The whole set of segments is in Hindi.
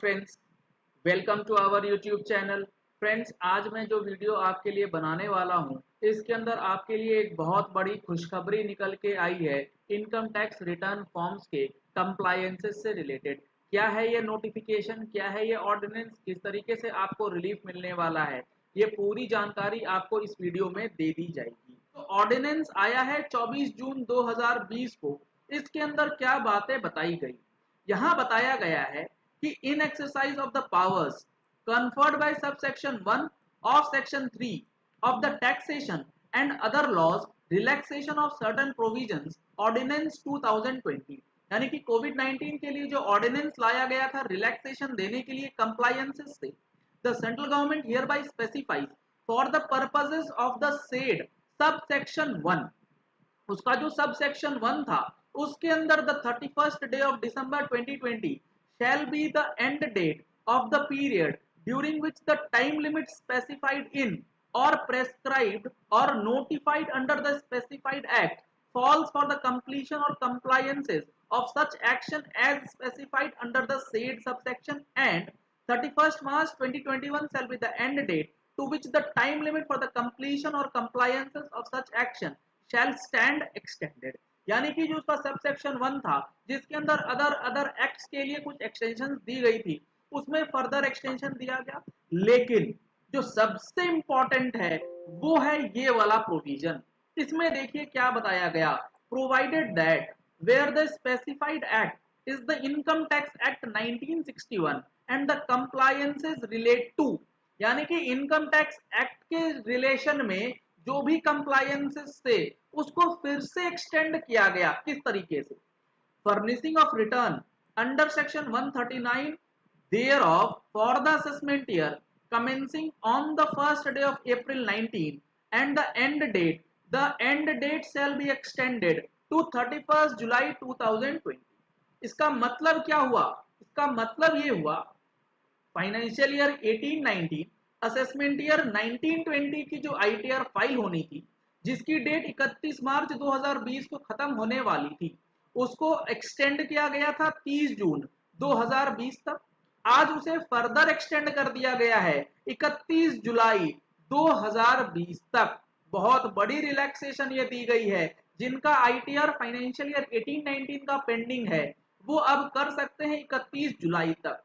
Friends, welcome to our YouTube channel. Friends, आज मैं जो वीडियो आपके लिए बनाने वाला हूं, इसके अंदर आपके लिए एक बहुत बड़ी खुशखबरी निकल के आई है इनकम टैक्स रिटर्न फॉर्म्स के कंप्लायंसेस से रिलेटेड। क्या है ये नोटिफिकेशन, क्या है ये ऑर्डिनेंस, किस तरीके से आपको रिलीफ मिलने वाला है, ये पूरी जानकारी आपको इस वीडियो में दे दी जाएगी। तो ऑर्डिनेंस आया है 24 जून 2020 को। इसके अंदर क्या बातें बताई गई, यहाँ बताया गया है कि in exercise of the powers conferred by subsection 1 of section 3 of the taxation and other laws relaxation of certain provisions ordinance 2020, यानी कि कोविड 19 के लिए जो ऑर्डिनेंस लाया गया था रिलैक्सेशन देने के लिए कंप्लायंसेस से, the central government here bye specifies for the purposes of the said sub section 1, उसका जो सब सेक्शन 1 था उसके अंदर the 31st day of December 2020 shall be the end date of the period during which the time limit specified in or prescribed or notified under the specified act falls for the completion or compliances of such action as specified under the said subsection, and 31st March 2021 shall be the end date to which the time limit for the completion or compliances of such action shall stand extended। यानी कि जो उसका सब सेक्शन 1 था जिसके अंदर अदर एक्ट्स के लिए कुछ एक्सटेंशन दी गई थी, उसमें फर्दर एक्सटेंशन दिया गया। लेकिन जो सबसे इंपॉर्टेंट है वो है ये वाला प्रोविजन। इसमें देखिए क्या बताया गया, provided that where the specified act is the income tax act 1961 and the compliances relate to, यानी कि इनकम टैक्स एक्ट के रिलेशन में जो भी कंप्लायंसेस थे उसको फिर से एक्सटेंड किया गया। किस तरीके से, furnishing of return under section 139 thereof for the assessment year commencing on the first day of April 19 and the end date shall be extended to 31st July 2020। इसका मतलब क्या हुआ, इसका मतलब ये हुआ फाइनेंशियल ईयर 18-19 असेसमेंट ईयर 19-20 की जो आईटीआर फाइल होनी थी जिसकी डेट 31 मार्च 2020 को खत्म होने वाली थी, उसको एक्सटेंड किया गया था 30 जून 2020 तक। आज उसे फर्दर एक्सटेंड कर दिया गया है 31 जुलाई 2020 तक। बहुत बड़ी रिलैक्सेशन ये दी गई है। जिनका आईटीआर फाइनेंशियल ईयर 18-19 का पेंडिंग है वो अब कर सकते हैं 31 जुलाई तक।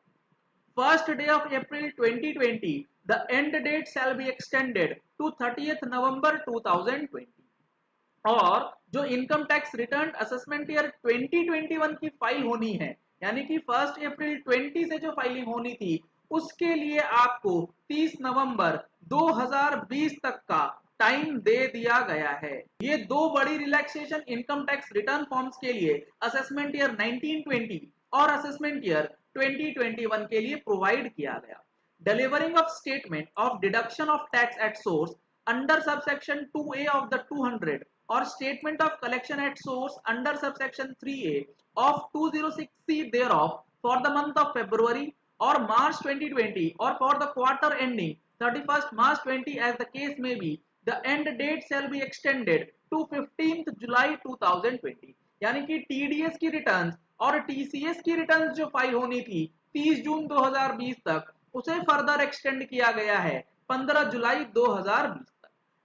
First day of April 2020, the end date shall be extended to 30th November 2020। और जो income tax return assessment year 2021 की फाइल होनी है, यानी कि 1 अप्रैल 20 से जो फाइलिंग होनी थी उसके लिए आपको 30 नवंबर 2020 तक का टाइम दे दिया गया है। ये दो बड़ी relaxation income tax return forms के लिए असेसमेंट ईयर 1920 और असेसमेंट ईयर 2021 के लिए प्रोवाइड किया गया। Delivering of statement of deduction of tax at source under subsection 2A of the 200 or statement of collection at source under subsection 3A of 206C thereof for the month of February or March 2020 or for the quarter ending 31st March 20 as the case may be, the end date shall be extended to 15th July 2020। यानी कि टीडीएस की रिटर्न्स और टीसीएस की रिटर्न्स जो फाइल होनी थी 30 जून 2020 तक, उसे फर्दर एक्सटेंड किया गया है 15 जुलाई 2020 तक।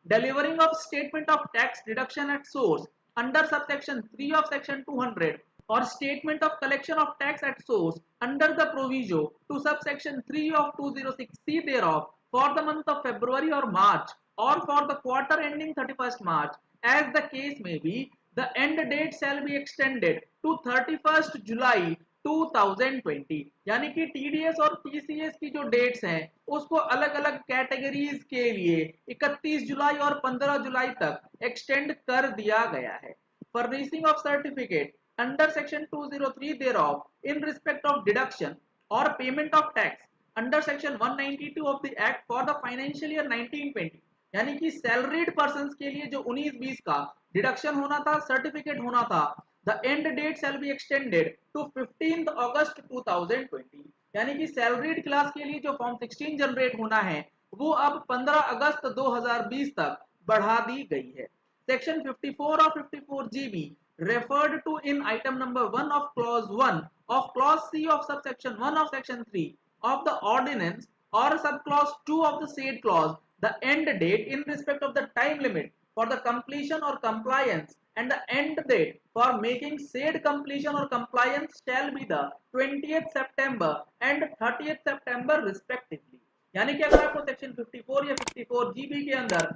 Delivering of statement of tax deduction at source under subsection 3 of section 200 or statement of collection of tax at source under the proviso to subsection 3 of 206C thereof for the month of February or March or for the quarter ending 31st March as the case may be, the end date shall be extended to 31st July 2020। यानी कि टीडीएस और टीसीएस की जो डेट्स हैं उसको अलग अलग कैटेगरीज के लिए 31 जुलाई और 15 जुलाई तक एक्सटेंड कर दिया गया है। Furnishing of certificate under section 203 thereof in respect of deduction or payment of tax under section 192 of the act for the financial year 1920, यानी कि सैलरीड पर्संस के लिए जो 19-20 का डिडक्शन होना था, सर्टिफिकेट होना था, the end date shall be extended to 15th August 2020। यानी कि सैलरीड क्लास के लिए जो फॉर्म 16 जनरेट होना है वो अब 15 अगस्त 2020 तक बढ़ा दी गई है। सेक्शन 54 और 54 GB referred to in item number 1 of clause 1 of clause C of subsection 1 of section 3 of the ordinance or subclause 2 of the said clause, the end date in respect of the time limit for the completion or compliance and the end date for making said completion or compliance shall be the 20th September and 30th September respectively। यानी कि अगर आपको सेक्शन 54 या 54 जीबी के अंदर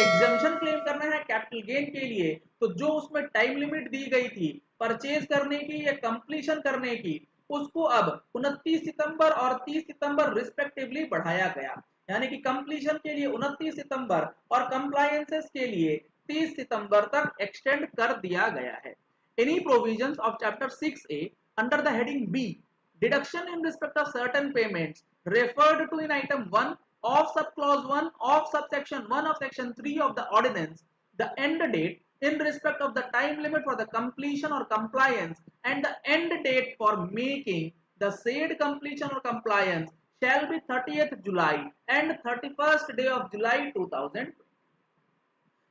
एग्जम्पशन क्लेम करना है कैपिटल गेन के लिए, तो जो उसमें टाइम लिमिट दी गई थी परचेज करने की या कंप्लीशन करने की, उसको अब 29 सितंबर और 30 सितंबर रिस्पेक्टिवली बढ़ाया गया। यानी कि कंप्लीशन के लिए 29 सितंबर और कंप्लायंसेस के लिए 30 सितंबर तक एक्सटेंड कर दिया गया है। Any provisions of chapter 6A under the heading B deduction in respect of certain payments referred to in item 1 of subclause 1 of subsection 1 of section 3 of the ordinance, the end date in respect of the time limit for the completion or compliance and the end date for making the said completion or compliance shall be 30th July and 31st day of July 2020।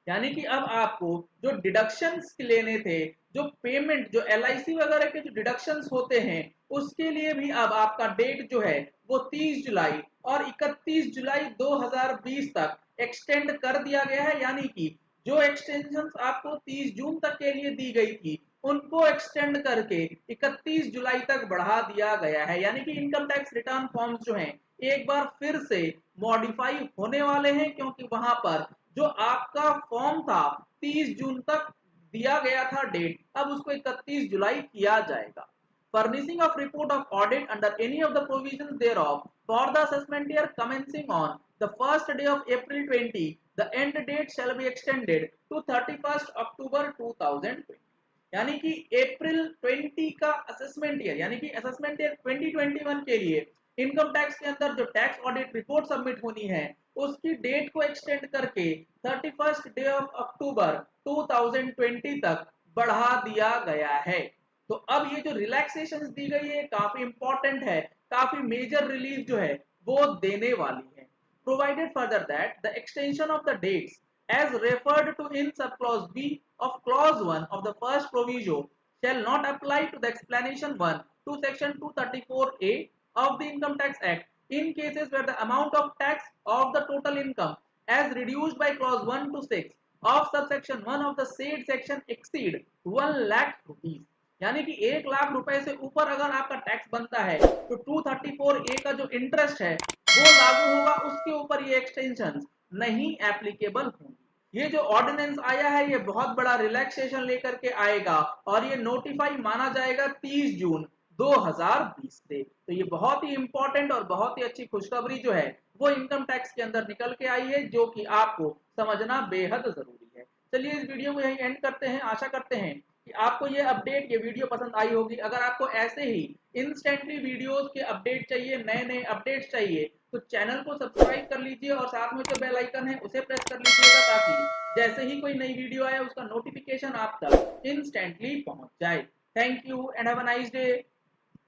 यानी कि अब आपको जो डिडक्शंस लेने थे, जो पेमेंट, जो LIC वगैरह के जो डिडक्शंस होते हैं, उसके लिए भी अब आपका डेट जो है वो 30 जुलाई और 31 जुलाई 2020 तक एक्सटेंड कर दिया गया है। यानी कि जो एक्सटेंशंस आपको 30 जून तक के लिए दी गई थी, उनको एक्सटेंड करके 31 जुलाई तक बढ़ा दिया गया है। यानी कि इनकम टैक्स रिटर्न फॉर्म्स जो हैं एक बार फिर से मॉडिफाई होने वाले हैं, क्योंकि वहां पर जो आपका फॉर्म था 30 जून तक दिया गया था डेट, अब उसको 31 जुलाई किया जाएगा। Furnishing of report of audit under any of the provisions thereof for the assessment year commencing on the first day of April 20, the end date shall be extended to 31st October 2020। यानी कि अप्रैल 20 का असेसमेंट ईयर, यानी कि असेसमेंट ईयर 2021 के लिए इनकम टैक्स के अंदर जो टैक्स ऑडिट रिपोर्ट सबमिट होनी है, उसकी डेट को एक्सटेंड करके 31st डे ऑफ अक्टूबर 2020 तक बढ़ा दिया गया है। तो अब ये जो रिलैक्सेशन दी गई है काफी इंपॉर्टेंट है, काफी मेजर रिलीफ जो है वो देने वाली है। Provided further that the extension of the dates as referred to in subclause B of clause 1 of the first proviso shall not apply to the explanation 1 to section 234A of the Income Tax Act in cases where the amount of tax of the total income as reduced by clause 1 to 6 of subsection 1 of the said section exceed 1 lakh rupees। यानी कि 1 लाख रुपए से ऊपर अगर आपका टैक्स बनता है तो 234A का जो इंटरेस्ट है वो लागू होगा, उसके ऊपर ये एक्सटेंशन नहीं एप्लीकेबल होंगी। ये जो ऑर्डिनेंस आया है ये बहुत बड़ा रिलैक्सेशन लेकर के आएगा और ये नोटिफाई माना जाएगा 30 जून 2020 से। तो ये बहुत ही इंपॉर्टेंट और बहुत ही अच्छी खुशखबरी जो है वो इनकम टैक्स के अंदर निकल के आई है, जो कि आपको समझना बेहद जरूरी है। चलिए इस वीडियो को यहीं एंड करते हैं। आशा करते हैं कि आपको ये अपडेट, ये वीडियो पसंद आई होगी। अगर आपको ऐसे ही इंस्टेंटली वीडियोस के अपडेट चाहिए, नए नए अपडेट्स चाहिए, तो चैनल को सब्सक्राइब कर लीजिए और साथ में जो बेल आइकन है उसे प्रेस कर लीजिएगा, ताकि जैसे ही कोई नई वीडियो आए उसका नोटिफिकेशन आप तक इंस्टेंटली पहुंच जाए। Thank you and have a nice day.